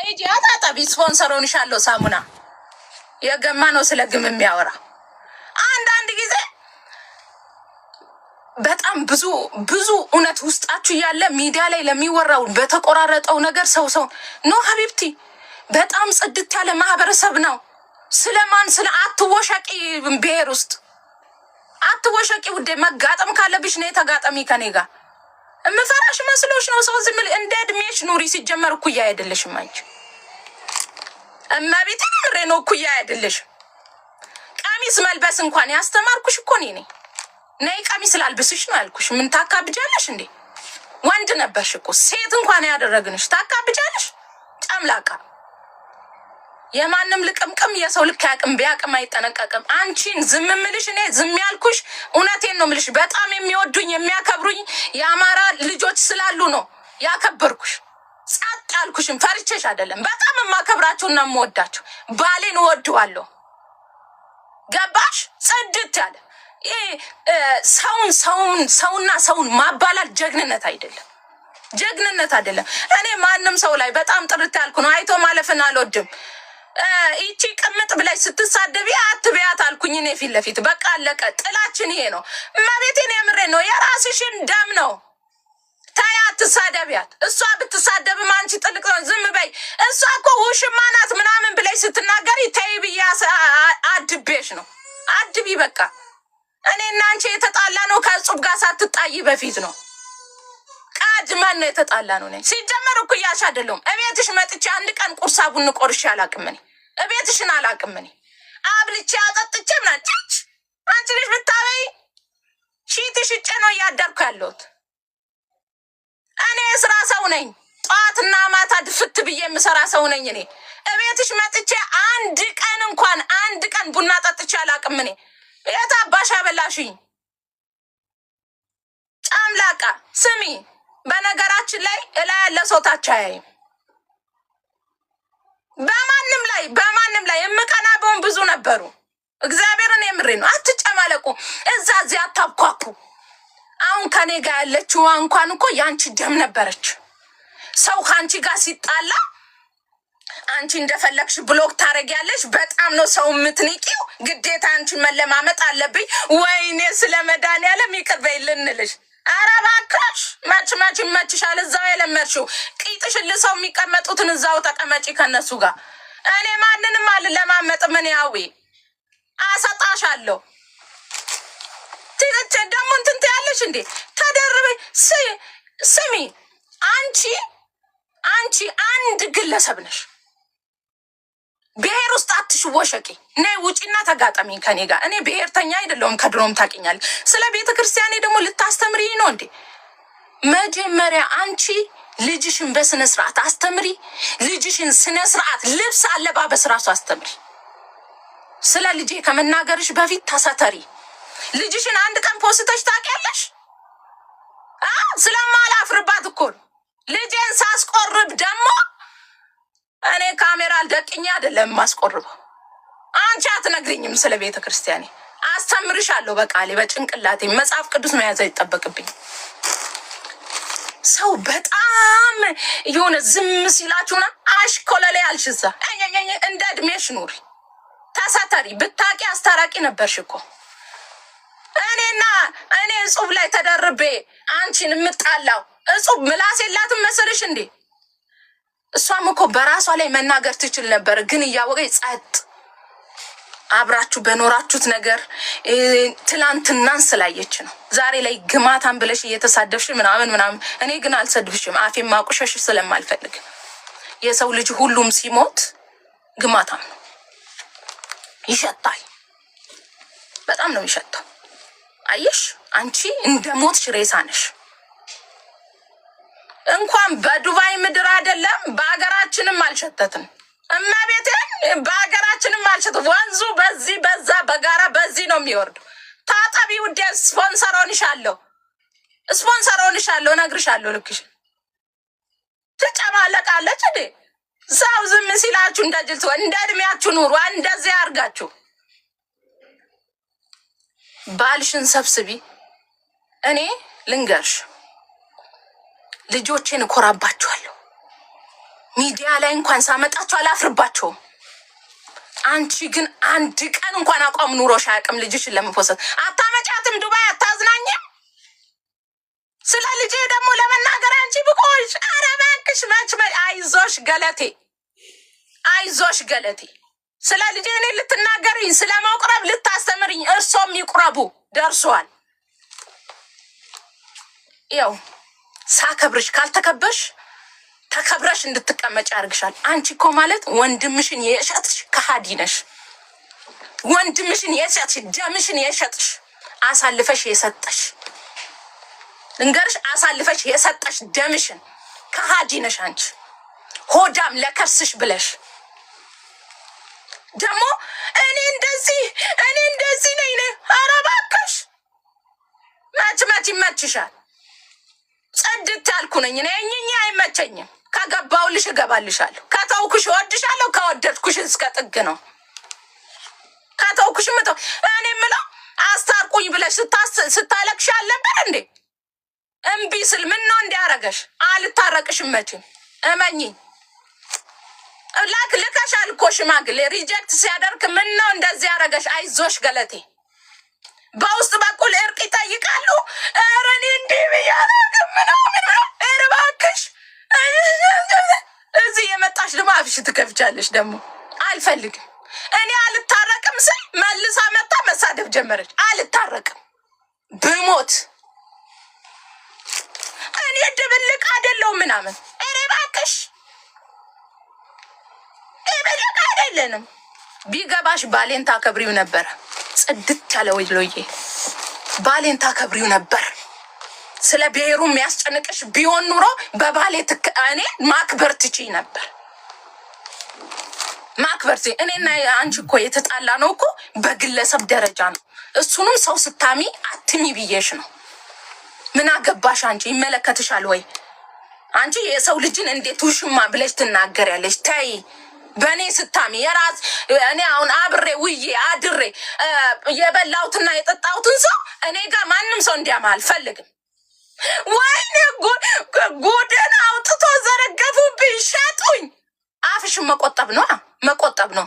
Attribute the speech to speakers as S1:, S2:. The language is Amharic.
S1: እጂ አጣጣቢ ስፖንሰሩን ይሻለው ሳሙና የገማ ነው ስለ ግም የሚያወራ አንድ ጊዜ በጣም ብዙ እውነት ውስጣችሁ ያለ ሚዲያ ላይ ለሚወራው በተቆራረጠው ነገር ሰው ኖ ሀቢብቲ በጣም ጽድት ያለ ማህበረሰብ ነው። ስለማን ስለ አትወሸቂ ብሔር ውስጥ አትወሸቂ ውዴ። መጋጠም ካለብሽ ነው የተጋጠሚ ከኔ ጋር እምፈራሽ መስሎሽ ነው ሰው ዝም እንደ እድሜሽ ኑሪ። ሲጀመር እኩያ አይደለሽም አንቺ እመቤቴ ምሬ ነው እኩያ አይደለሽም። ቀሚስ መልበስ እንኳን ያስተማርኩሽ እኮ እኔ ነኝ። ነይ ቀሚስ ላልብስሽ ነው ያልኩሽ። ምን ታካብጃለሽ እንዴ? ወንድ ነበርሽ እኮ ሴት እንኳን ያደረግንሽ ታካብጃለሽ። ጨምላቃ የማንም ልቅምቅም የሰው ልክ ያቅም ቢያቅም አይጠነቀቅም። አንቺን ዝም ምልሽ እኔ ዝም ያልኩሽ እውነቴን ነው ምልሽ። በጣም የሚወዱኝ የሚያከብሩኝ የአማራ ልጆች ስላሉ ነው ያከበርኩሽ። ጸጥ ያልኩሽም ፈርቼሽ አይደለም። በጣም የማከብራቸውና የምወዳቸው ባሌን እወደዋለሁ። ገባሽ? ጽድት ያለ ሰውና ሰውን ማባላል ጀግንነት አይደለም። ጀግንነት አይደለም። እኔ ማንም ሰው ላይ በጣም ጥርት ያልኩ ነው። አይቶ ማለፍን አልወድም። ይቺ ቅምጥ ብለሽ ስትሳደቢ አትበያት አልኩኝ እኔ ፊት ለፊት። በቃ አለቀ። ጥላችን ይሄ ነው። እመቤቴን የምሬ ነው። የራስሽን ደም ነው። ታያ አትሳደቢያት። እሷ ብትሳደብም አንቺ ጥልቅ ነው። ዝም በይ። እሷ እኮ ውሽማ ናት ምናምን ብለሽ ስትናገሪ ተይ ብዬ አድቤሽ ነው። አድቢ በቃ። እኔ እና አንቺ የተጣላ ነው ከጹብ ጋር ሳትጣይ በፊት ነው። ቀድመን ነው የተጣላ ነው። ነኝ ሲጀመር እኩያሽ አይደለም። እቤትሽ መጥቼ አንድ ቀን ቁርስ ቡን ቆርሼ አላቅም። እኔ እቤትሽን አላቅም። እኔ አብልቼ አጠጥቼ ምናምን ጫች አንቺ ልጅ ብታበይ ሺትሽ እጨ ነው እያደርኩ ያለሁት። እኔ የስራ ሰው ነኝ። ጠዋትና ማታ ድፍት ብዬ የምሰራ ሰው ነኝ። እኔ እቤትሽ መጥቼ አንድ ቀን ቡና ጠጥቼ አላቅም። እኔ የት አባሽ አበላሽኝ? ጫምላቃ ስሚ፣ በነገራችን ላይ እላ ያለ ሰው ታች አያይም። በማንም ላይ የምቀና በሆን ብዙ ነበሩ። እግዚአብሔርን የምሬ ነው። አትጨማለቁ። እዚህ አታብኳኩ። አሁን ከኔ ጋር ያለችው እንኳን እኮ ያንቺ ደም ነበረች። ሰው ከአንቺ ጋር ሲጣላ አንቺ እንደፈለግሽ ብሎክ ታረጊያለሽ። በጣም ነው ሰው የምትንቂው። ግዴታ አንቺ መለማመጥ አለብኝ። ወይኔ ስለ መድኃኒዓለም ይቅር በይልን ልልሽ። ኧረ እባክሽ መች ይመችሻል። እዛው የለመድሽው ቂጥሽን ልሰው የሚቀመጡትን እዛው ተቀመጪ ከነሱ ጋር። እኔ ማንንም አልለማመጥ። ምን ያዊ አሰጣሻለሁ። ደግሞ እንትን ትያለሽ እንዴ? ተደርበ ስሚ፣ አንቺ አንድ ግለሰብ ነሽ። ብሔር ውስጥ አትሽወሸቂ። ነይ ውጪና ተጋጠሚ ከኔ ጋር። እኔ ብሔርተኛ አይደለሁም፣ ከድሮም ታውቂኛለሽ። ስለ ቤተ ክርስቲያኔ ደግሞ ልታስተምሪ ነው እንዴ? መጀመሪያ አንቺ ልጅሽን በስነ ስርዓት አስተምሪ። ልጅሽን ስነ ስርዓት ልብስ አለባበስ ራሱ አስተምሪ። ስለ ልጄ ከመናገርሽ በፊት ተሰተሪ። ልጅሽን አንድ ቀን ፖስተሽ ታውቂያለሽ? ስለማላፍርባት እኮ ልጄን ሳስቆርብ ደግሞ እኔ ካሜራ አልደቅኛ አይደለም ማስቆርበው። አንቺ አትነግሪኝም ስለ ቤተ ክርስቲያኔ። አስተምርሻለሁ በቃሌ በጭንቅላቴ። መጽሐፍ ቅዱስ መያዝ አይጠበቅብኝ። ሰው በጣም የሆነ ዝም ሲላችሁና አሽኮለሌ አልሽዛ እንደ እድሜሽ ኑሪ። ተሰተሪ። ብታቂ አስታራቂ ነበርሽ እኮ። እኔ እጹብ ላይ ተደርቤ አንቺን የምጣላው እጹብ ምላስ የላትም መሰለሽ እንዴ? እሷም እኮ በራሷ ላይ መናገር ትችል ነበር፣ ግን እያወቀች ጸጥ። አብራችሁ በኖራችሁት ነገር ትላንትናን ስላየች ነው ዛሬ ላይ ግማታን ብለሽ እየተሳደብሽ ምናምን። እኔ ግን አልሰድብሽም፣ አፌን ማቁሸሽ ስለማልፈልግ። የሰው ልጅ ሁሉም ሲሞት ግማታም ነው፣ ይሸታል። በጣም ነው የሚሸታው። አየሽ፣ አንቺ እንደ ሞትሽ ሬሳ ነሽ። እንኳን በዱባይ ምድር አይደለም በአገራችንም አልሸተትም። እመቤቴን በአገራችንም አልሸተትም። ወንዙ በዚህ በዛ በጋራ በዚህ ነው የሚወርዱ። ታጠቢ ውዴ። ስፖንሰር ሆንሻለሁ፣ እነግርሻለሁ። ልክሽ ትጨማለቃለች እንዴ? ሰው ዝም ሲላችሁ እንደ ጅልት እንደ እድሜያችሁ ኑሩ። እንደዚህ አድርጋችሁ ባልሽን ሰብስቢ። እኔ ልንገርሽ ልጆቼን እኮራባቸዋለሁ። ሚዲያ ላይ እንኳን ሳመጣቸው አላፍርባቸውም። አንቺ ግን አንድ ቀን እንኳን አቋም ኑሮሽ አያውቅም። ልጅሽን ለመፖሰት አታመጫትም፣ ዱባይ አታዝናኝም። ስለ ልጄ ደግሞ ለመናገር አንቺ ብቆሽ፣ ኧረ እባክሽ መች አይዞሽ ገለቴ፣ አይዞሽ ገለቴ። ስለ ልጄ እኔ ልትናገርኝ፣ ስለ መቁረብ ልታስተምርኝ፣ እርሶም ይቁረቡ ደርሷል። ያው ሳከብርሽ ካልተከበሽ ተከብረሽ እንድትቀመጭ ያርግሻል። አንቺ እኮ ማለት ወንድምሽን የሸጥሽ ከሃዲ ነሽ። ወንድምሽን የሸጥሽ፣ ደምሽን የሸጥሽ፣ አሳልፈሽ የሰጠሽ ልንገርሽ፣ አሳልፈሽ የሰጠሽ ደምሽን ከሃዲ ነሽ አንቺ። ሆዳም ለከርስሽ ብለሽ ደግሞ እኔ እንደዚህ ነኝ። ኧረ እባክሽ መች ይመችሻል። ጽድት ያልኩ ነኝ እኔ አይመቸኝም። ከገባውልሽ እገባልሻለሁ፣ ከተውኩሽ እወድሻለሁ፣ ከወደድኩሽ እስከ ጥግ ነው። ከተውኩሽ ምተው እኔ የምለው አስታርቁኝ ብለሽ ስታለቅሽ አልነበር እንዴ? እምቢ ስል ምን ነው እንዲያረገሽ? አልታረቅሽም መቼም እመኚኝ። ልከሻል እኮ ሽማግሌ ሪጀክት ሲያደርግ ምን ነው እንደዚህ ያረገሽ? አይዞሽ ገለቴ። በውስጥ በኩል እርቅ ይጠይቃሉ። ኧረ እኔ እንዲህ ብያለሁ ምናምን እባክሽ እዚህ የመጣሽ ደግሞ አፍሽ ትከፍቻለሽ። ደግሞ አልፈልግም እኔ አልታረቅም ስል መልሳ መጣ መሳደብ ጀመረች። አልታረቅም ብሞት እኔ ድብልቅ አይደለሁም ምናምን። ኧረ እባክሽ ድብልቅ አይደለንም። ቢገባሽ ባሌን ታከብሪው ነበር። ጽድት ያለ ወይሎዬ ባሌን ታከብሪው ነበር። ስለ ብሔሩ የሚያስጨንቅሽ ቢሆን ኑሮ በባሌ እኔ ማክበር ትችይ ነበር። ማክበር እኔና አንቺ እኮ የተጣላ ነው እኮ በግለሰብ ደረጃ ነው። እሱንም ሰው ስታሚ አትሚ ብዬሽ ነው። ምን አገባሽ አንቺ? ይመለከትሻል ወይ? አንቺ የሰው ልጅን እንዴት ውሽማ ብለሽ ትናገሪያለሽ? ተይ። በእኔ ስታሚ የራስ እኔ አሁን አብሬ ውዬ አድሬ የበላሁትና የጠጣሁትን ሰው እኔ ጋር ማንም ሰው እንዲያማ አልፈልግም። ወይኔ ጎደን አውጥቶ ዘረገፉብኝ፣ ሸጡኝ። አፍሽን መቆጠብ ነው።